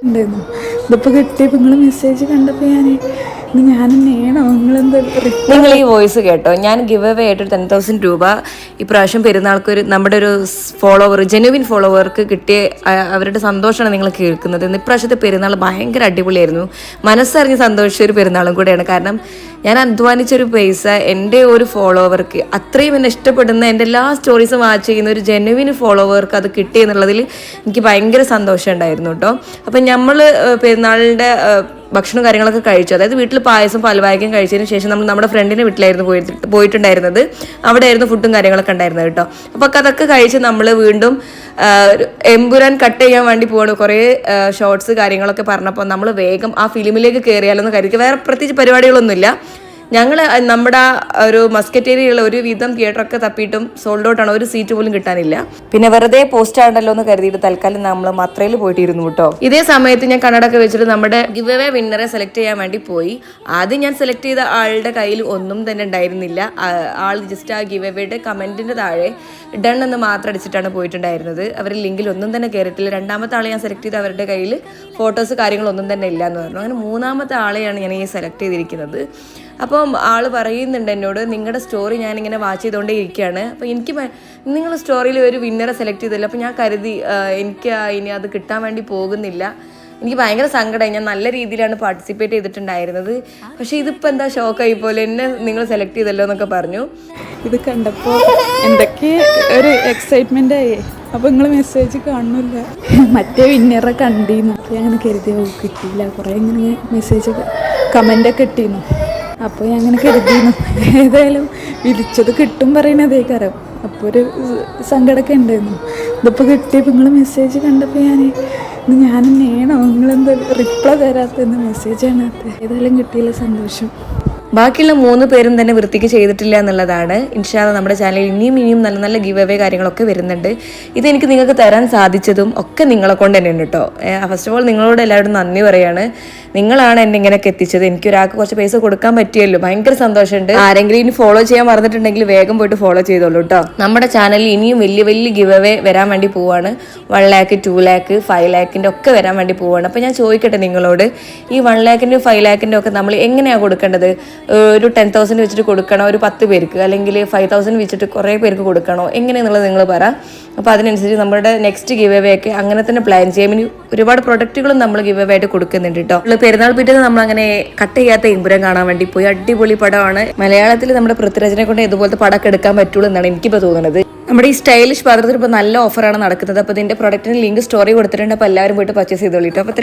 ഉണ്ടായിരുന്നു. ഇതിപ്പോൾ കിട്ടിയപ്പോൾ നിങ്ങൾ മെസ്സേജ് കണ്ടപ്പോൾ ഞാൻ തന്നെയാണോ നിങ്ങൾ ഈ വോയിസ് കേട്ടോ? ഞാൻ ഗിവ് അവേ ആയിട്ട് 10,000 രൂപ ഇപ്രാവശ്യം പെരുന്നാൾക്ക് നമ്മുടെ ഒരു ഫോളോവർ, ജെനുവിൻ ഫോളോവർക്ക് കിട്ടിയ അവരുടെ സന്തോഷമാണ് നിങ്ങൾ കേൾക്കുന്നത്. ഇപ്രാവശ്യത്തെ പെരുന്നാൾ ഭയങ്കര അടിപൊളിയായിരുന്നു. മനസ്സറിഞ്ഞ് സന്തോഷിച്ച ഒരു പെരുന്നാളും കൂടെയാണ്. കാരണം ഞാൻ അധ്വാനിച്ചൊരു പൈസ എൻ്റെ ഒരു ഫോളോവർക്ക്, അത്രയും എന്നെ ഇഷ്ടപ്പെടുന്ന എൻ്റെ എല്ലാ സ്റ്റോറീസും വാച്ച് ചെയ്യുന്ന ഒരു ജെനുവിൻ ഫോളോവർക്ക് അത് കിട്ടി എന്നുള്ളതിൽ എനിക്ക് ഭയങ്കര സന്തോഷം ഉണ്ടായിരുന്നു കേട്ടോ. അപ്പം നമ്മൾ പെരുന്നാളിൻ്റെ ഭക്ഷണം കാര്യങ്ങളൊക്കെ കഴിച്ചു. അതായത് വീട്ടിൽ പായസം പാൽവായകം കഴിച്ചതിന് ശേഷം നമ്മൾ നമ്മുടെ ഫ്രണ്ടിൻ്റെ വീട്ടിലായിരുന്നു പോയിട്ടുണ്ടായിരുന്നത്. അവിടെ ആയിരുന്നു ഫുഡും കാര്യങ്ങളൊക്കെ ഉണ്ടായിരുന്നത് കേട്ടോ. അപ്പോൾ അതൊക്കെ കഴിച്ച് നമ്മൾ വീണ്ടും എമ്പുരാൻ കട്ട് ചെയ്യാൻ വേണ്ടി പോവാണ്. കുറേ ഷോർട്സ് കാര്യങ്ങളൊക്കെ പറഞ്ഞപ്പോൾ നമ്മൾ വേഗം ആ ഫിലിമിലേക്ക് കയറിയാലോന്ന് കരുതി. വേറെ പ്രത്യേകിച്ച് പരിപാടികളൊന്നുമില്ല. ഞങ്ങൾ നമ്മുടെ ഒരു മസ്കറ്റേരിയുള്ള ഒരു വിധം തിയേറ്ററൊക്കെ തപ്പിയിട്ടും സോൾഡ് ഔട്ടാണ്, ഒരു സീറ്റ് പോലും കിട്ടാനില്ല. പിന്നെ വെറുതെ പോസ്റ്റ് ആണല്ലോ എന്ന് കരുതിയിട്ട് തൽക്കാലം നമ്മൾ മത്രയിൽ പോയിട്ടിരുന്നു കേട്ടോ. ഇതേ സമയത്ത് ഞാൻ കണ്ണടൊക്കെ വെച്ചിട്ട് നമ്മുടെ ഗിവ് അവേ വിന്നറെ സെലക്ട് ചെയ്യാൻ വേണ്ടി പോയി. ആദ്യം ഞാൻ സെലക്ട് ചെയ്ത ആളുടെ കയ്യിൽ ഒന്നും തന്നെ ഉണ്ടായിരുന്നില്ല. ആൾ ജസ്റ്റ് ആ ഗിവ് അവേയുടെ കമന്റിന്റെ താഴെ ഡൺ എന്ന് മാത്രം അടിച്ചിട്ടാണ് പോയിട്ടുണ്ടായിരുന്നത്. അവർ ലിങ്കിൽ ഒന്നും തന്നെ കയറിയിട്ടില്ല. രണ്ടാമത്തെ ആളെ ഞാൻ സെലക്ട് ചെയ്ത് അവരുടെ കയ്യിൽ ഫോട്ടോസ് കാര്യങ്ങളൊന്നും തന്നെ ഇല്ല എന്ന് പറഞ്ഞു. അങ്ങനെ മൂന്നാമത്തെ ആളെയാണ് ഞാൻ ഈ സെലക്ട് ചെയ്തിരിക്കുന്നത്. അപ്പം ആൾ പറയുന്നുണ്ട് എന്നോട്, നിങ്ങളുടെ സ്റ്റോറി ഞാനിങ്ങനെ വാച്ച് ചെയ്തുകൊണ്ടേ ഇരിക്കുകയാണ്. അപ്പോൾ എനിക്ക് നിങ്ങൾ സ്റ്റോറിയിൽ ഒരു വിന്നറെ സെലക്ട് ചെയ്തില്ല. അപ്പോൾ ഞാൻ കരുതി എനിക്ക് ഇനി അത് കിട്ടാൻ വേണ്ടി പോകുന്നില്ല. എനിക്ക് ഭയങ്കര സങ്കടമായി. ഞാൻ നല്ല രീതിയിലാണ് പാർട്ടിസിപ്പേറ്റ് ചെയ്തിട്ടുണ്ടായിരുന്നത്. പക്ഷേ ഇതിപ്പോൾ എന്താ ഷോക്കായി പോലെ, എന്നെ നിങ്ങൾ സെലക്ട് ചെയ്തല്ലോ എന്നൊക്കെ പറഞ്ഞു. ഇത് കണ്ടപ്പോൾ എന്തൊക്കെ ഒരു എക്സൈറ്റ്മെൻ്റ് ആയി. അപ്പോൾ നിങ്ങൾ മെസ്സേജ് കാണുന്നില്ല, മറ്റേ വിന്നറെ കണ്ടിരുന്നു. അപ്പോൾ ഞാൻ അങ്ങനെ കരുതിയോ കിട്ടിയില്ല. കുറേ ഇങ്ങനെ മെസ്സേജ് കമൻ്റൊക്കെ ഇട്ടിരുന്നു. അപ്പോൾ ഞാൻ അങ്ങനെ കരുതിയിരുന്നു ഏതായാലും വിളിച്ചത് കിട്ടും പറയണതേ കാരം. അപ്പോൾ ഒരു സങ്കടമൊക്കെ ഉണ്ടായിരുന്നു. ഇതിപ്പോൾ കിട്ടിയപ്പോൾ നിങ്ങൾ മെസ്സേജ് കണ്ടപ്പോൾ ഞാൻ തന്നെയാണോ റിപ്ലൈ തരാത്തതെന്ന് മെസ്സേജ് കാണാത്ത. ഏതായാലും കിട്ടിയില്ല, സന്തോഷം. ബാക്കിയുള്ള 3 പേരും തന്നെ വൃത്തിക്ക് ചെയ്തിട്ടില്ല എന്നുള്ളതാണ്. ഇൻഷാ അല്ലാഹ് നമ്മുടെ ചാനലിൽ ഇനിയും നല്ല നല്ല ഗിവ് അവേ കാര്യങ്ങളൊക്കെ വരുന്നുണ്ട്. ഇതെനിക്ക് നിങ്ങൾക്ക് തരാൻ സാധിച്ചതും ഒക്കെ നിങ്ങളെ കൊണ്ട് തന്നെയാണ് കേട്ടോ. ഫസ്റ്റ് ഓഫ് ഓൾ നിങ്ങളോട് എല്ലാവരും നന്ദി പറയാണ്. നിങ്ങളാണ് എന്നെ ഇങ്ങനെയൊക്കെ എത്തിച്ചത്. എനിക്ക് ഒരാൾക്ക് കുറച്ച് പൈസ കൊടുക്കാൻ പറ്റിയല്ലോ, ഭയങ്കര സന്തോഷമുണ്ട്. ആരെങ്കിലും ഇനി ഫോളോ ചെയ്യാൻ മറന്നിട്ടുണ്ടെങ്കിൽ വേഗം പോയിട്ട് ഫോളോ ചെയ്തോളൂ കേട്ടോ. നമ്മുടെ ചാനലിൽ ഇനിയും വലിയ ഗിവ് അവേ വരാൻ വേണ്ടി പോവാണ്. 1 lakh 2 lakh 5 lakhന്റെ ഒക്കെ വരാൻ വേണ്ടി പോവാണ്. അപ്പോൾ ഞാൻ ചോദിക്കട്ടെ നിങ്ങളോട്, ഈ 1 lakhന്റെ 5 lakhന്റെ ഒക്കെ നമ്മൾ എങ്ങനെയാണ് കൊടുക്കേണ്ടത്? ഒരു 10,000 വെച്ചിട്ട് കൊടുക്കണോ, ഒരു 10 പേർക്ക്, അല്ലെങ്കിൽ 5,000 വെച്ചിട്ട് കുറേ പേർക്ക് കൊടുക്കണോ, എങ്ങനെയെന്നുള്ളത് നിങ്ങൾ പറ. അപ്പോൾ അതിനനുസരിച്ച് നമ്മുടെ നെക്സ്റ്റ് ഗിവ് അവേ ഒക്കെ അങ്ങനെ തന്നെ പ്ലാൻ ചെയ്യാം. ഇനി ഒരുപാട് പ്രൊഡക്റ്റുകളും നമ്മൾ ഗിവ് അവേ ആയിട്ട് കൊടുക്കുന്നുണ്ട് കേട്ടോ. പെരുന്നാൾ പിറ്റേന്ന് നമ്മൾ അങ്ങനെ കട്ട് ചെയ്യാത്ത എമ്പുരാൻ കാണാൻ വേണ്ടി പോയി. അടിപൊളി പടമാണ്. മലയാളത്തിൽ നമ്മുടെ പൃഥ്വിരാജിനെ കൊണ്ട് ഇതുപോലത്തെ പടമൊക്കെ എടുക്കാൻ പറ്റുള്ളൂ എന്നാണ് എനിക്കിപ്പോൾ തോന്നുന്നത്. നമ്മുടെ ഈ സ്റ്റൈലിഷ് പത്രത്തിൽ ഇപ്പോൾ നല്ല ഓഫറാണ് നടക്കുന്നത്. അപ്പോൾ ഇതിൻ്റെ പ്രൊഡക്റ്റിന് ലിങ്ക് സ്റ്റോറി കൊടുത്തിട്ടുണ്ട്. അപ്പോൾ എല്ലാവരും പോയിട്ട് പർച്ചേസ് ചെയ്തോളിട്ടോ. അപ്പോൾ